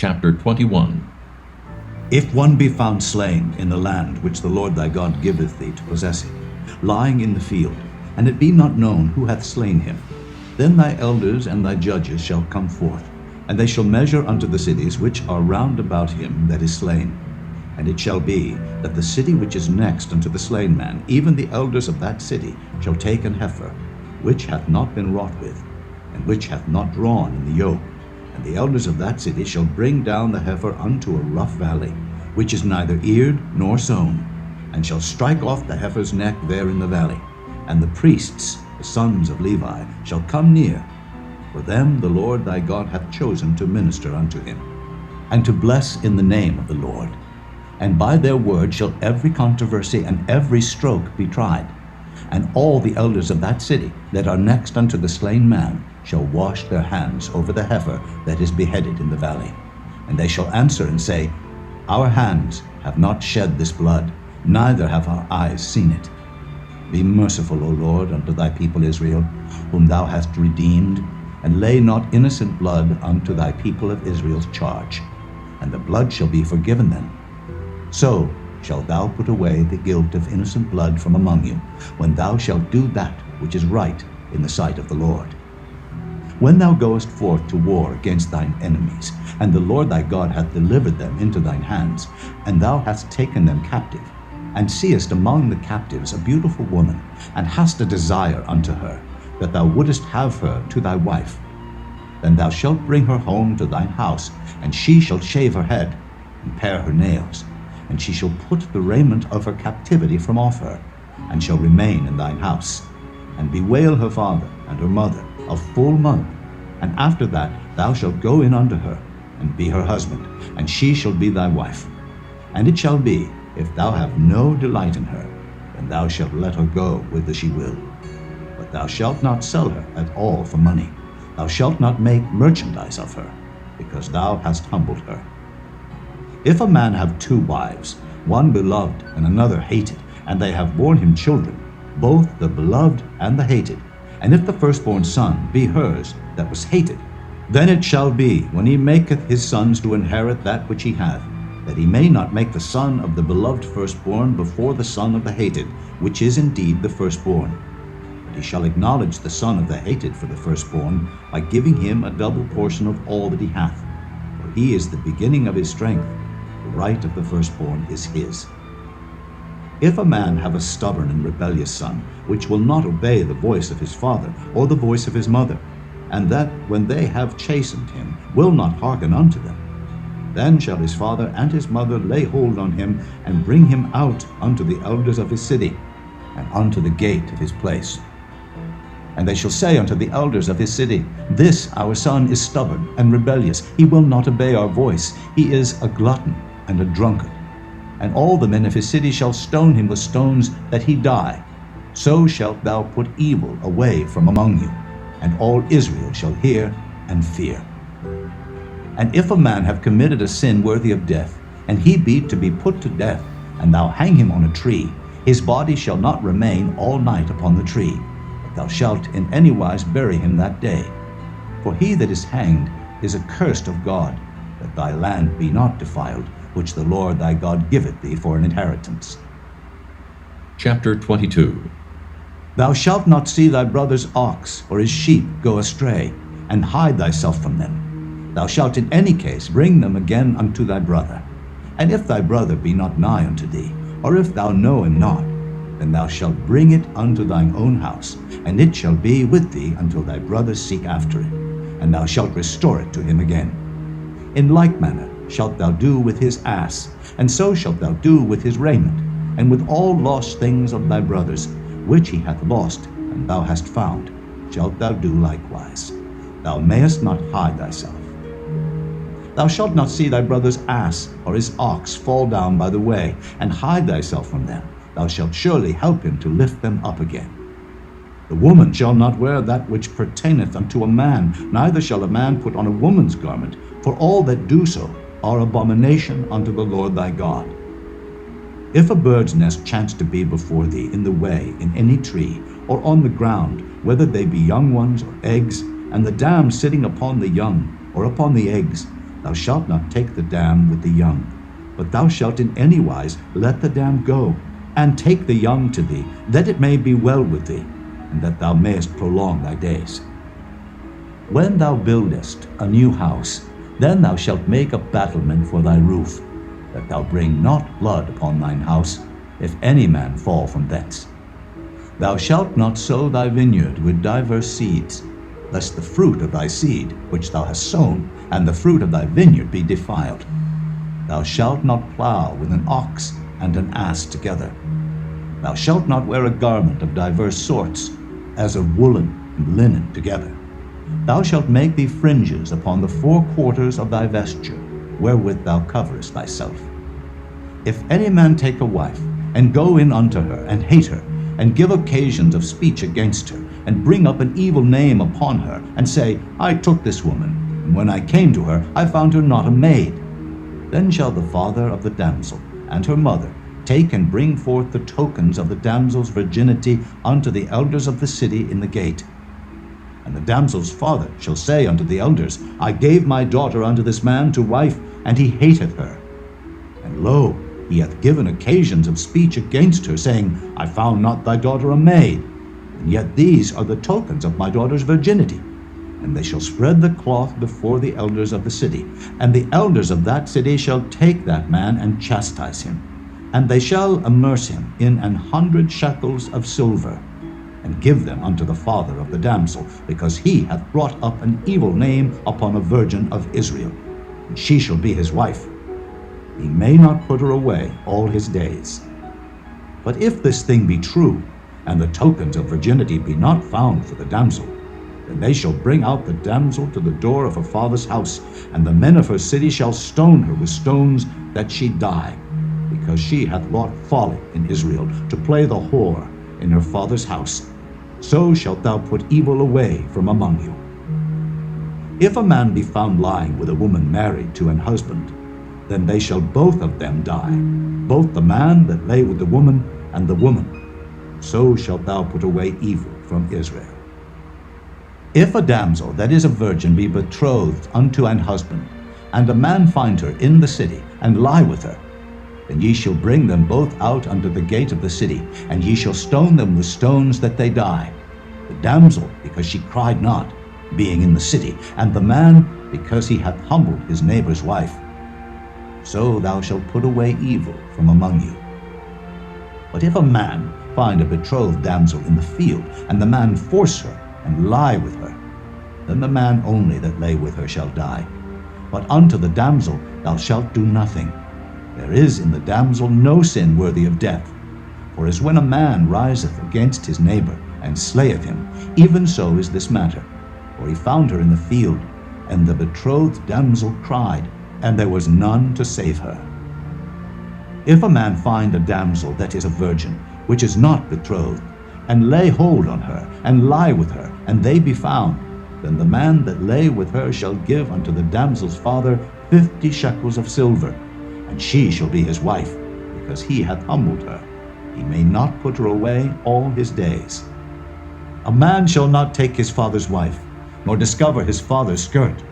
Chapter 21. If one be found slain in the land which the Lord thy God giveth thee to possess it, lying in the field, and it be not known who hath slain him, then thy elders and thy judges shall come forth, and they shall measure unto the cities which are round about him that is slain. And it shall be that the city which is next unto the slain man, even the elders of that city, shall take an heifer, which hath not been wrought with, and which hath not drawn in the yoke. And the elders of that city shall bring down the heifer unto a rough valley, which is neither eared nor sown, and shall strike off the heifer's neck there in the valley. And the priests, the sons of Levi, shall come near, for them the Lord thy God hath chosen to minister unto him, and to bless in the name of the Lord. And by their word shall every controversy and every stroke be tried. And all the elders of that city that are next unto the slain man shall wash their hands over the heifer that is beheaded in the valley. And they shall answer and say, Our hands have not shed this blood, neither have our eyes seen it. Be merciful, O Lord, unto thy people Israel, whom thou hast redeemed, and lay not innocent blood unto thy people of Israel's charge, and the blood shall be forgiven them. So shalt thou put away the guilt of innocent blood from among you, when thou shalt do that which is right in the sight of the Lord. When thou goest forth to war against thine enemies, and the Lord thy God hath delivered them into thine hands, and thou hast taken them captive, and seest among the captives a beautiful woman, and hast a desire unto her, that thou wouldest have her to thy wife, then thou shalt bring her home to thine house, and she shall shave her head, and pare her nails, and she shall put the raiment of her captivity from off her, and shall remain in thine house, and bewail her father and her mother a full month. And after that thou shalt go in unto her, and be her husband, and she shall be thy wife. And it shall be, if thou have no delight in her, then thou shalt let her go whither she will. But thou shalt not sell her at all for money. Thou shalt not make merchandise of her, because thou hast humbled her. If a man have two wives, one beloved and another hated, and they have borne him children, both the beloved and the hated, and if the firstborn son be hers that was hated, then it shall be, when he maketh his sons to inherit that which he hath, that he may not make the son of the beloved firstborn before the son of the hated, which is indeed the firstborn. But he shall acknowledge the son of the hated for the firstborn, by giving him a double portion of all that he hath. For he is the beginning of his strength, the right of the firstborn is his. If a man have a stubborn and rebellious son, which will not obey the voice of his father or the voice of his mother, and that when they have chastened him will not hearken unto them, then shall his father and his mother lay hold on him, and bring him out unto the elders of his city, and unto the gate of his place. And they shall say unto the elders of his city, This our son is stubborn and rebellious, he will not obey our voice, he is a glutton and a drunkard. And all the men of his city shall stone him with stones, that he die. So shalt thou put evil away from among you, and all Israel shall hear and fear. And if a man have committed a sin worthy of death, and he be to be put to death, and thou hang him on a tree, his body shall not remain all night upon the tree, but thou shalt in any wise bury him that day. For he that is hanged is accursed of God, that thy land be not defiled, which the Lord thy God giveth thee for an inheritance. Chapter 22. Thou shalt not see thy brother's ox or his sheep go astray, and hide thyself from them. Thou shalt in any case bring them again unto thy brother. And if thy brother be not nigh unto thee, or if thou know him not, then thou shalt bring it unto thine own house, and it shall be with thee until thy brother seek after it, and thou shalt restore it to him again. In like manner shalt thou do with his ass, and so shalt thou do with his raiment, and with all lost things of thy brother's, which he hath lost, and thou hast found, shalt thou do likewise. Thou mayest not hide thyself. Thou shalt not see thy brother's ass or his ox fall down by the way, and hide thyself from them. Thou shalt surely help him to lift them up again. The woman shall not wear that which pertaineth unto a man, neither shall a man put on a woman's garment, for all that do so are abomination unto the Lord thy God. If a bird's nest chance to be before thee in the way, in any tree, or on the ground, whether they be young ones or eggs, and the dam sitting upon the young or upon the eggs, Thou shalt not take the dam with the young, but thou shalt in any wise let the dam go, and take the young to thee, that it may be well with thee, and that thou mayest prolong thy days. When thou buildest a new house, then thou shalt make a battlement for thy roof, that thou bring not blood upon thine house, if any man fall from thence. Thou shalt not sow thy vineyard with diverse seeds, lest the fruit of thy seed which thou hast sown, and the fruit of thy vineyard be defiled. Thou shalt not plow with an ox and an ass together. Thou shalt not wear a garment of diverse sorts, as of woolen and linen together. Thou shalt make thee fringes upon the four quarters of thy vesture, wherewith thou coverest thyself. If any man take a wife, and go in unto her, and hate her, and give occasions of speech against her, and bring up an evil name upon her, and say, I took this woman, and when I came to her, I found her not a maid, then shall the father of the damsel and her mother take and bring forth the tokens of the damsel's virginity unto the elders of the city in the gate. And the damsel's father shall say unto the elders, I gave my daughter unto this man to wife, and he hateth her. And lo, he hath given occasions of speech against her, saying, I found not thy daughter a maid, and yet these are the tokens of my daughter's virginity. And they shall spread the cloth before the elders of the city, and the elders of that city shall take that man and chastise him. And they shall amerce him in 100 shekels of silver, and give them unto the father of the damsel, because he hath brought up an evil name upon a virgin of Israel, and she shall be his wife. He may not put her away all his days. But if this thing be true, and the tokens of virginity be not found for the damsel, then they shall bring out the damsel to the door of her father's house, and the men of her city shall stone her with stones, that she die, because she hath wrought folly in Israel, to play the whore in her father's house. So shalt thou put evil away from among you. If a man be found lying with a woman married to an husband, then they shall both of them die, both the man that lay with the woman, and the woman. So shalt thou put away evil from Israel. If a damsel that is a virgin be betrothed unto an husband, and a man find her in the city, and lie with her, then ye shall bring them both out unto the gate of the city, and ye shall stone them with stones that they die, the damsel because she cried not, being in the city, and the man because he hath humbled his neighbor's wife. So thou shalt put away evil from among you. But if a man find a betrothed damsel in the field, and the man force her, and lie with her, then the man only that lay with her shall die. But unto the damsel thou shalt do nothing. There is in the damsel no sin worthy of death. For as when a man riseth against his neighbor, and slayeth him, even so is this matter. For he found her in the field, and the betrothed damsel cried, and there was none to save her. If a man find a damsel that is a virgin, which is not betrothed, and lay hold on her, and lie with her, and they be found, then the man that lay with her shall give unto the damsel's father 50 shekels of silver, and she shall be his wife, because he hath humbled her. He may not put her away all his days. A man shall not take his father's wife, nor discover his father's skirt.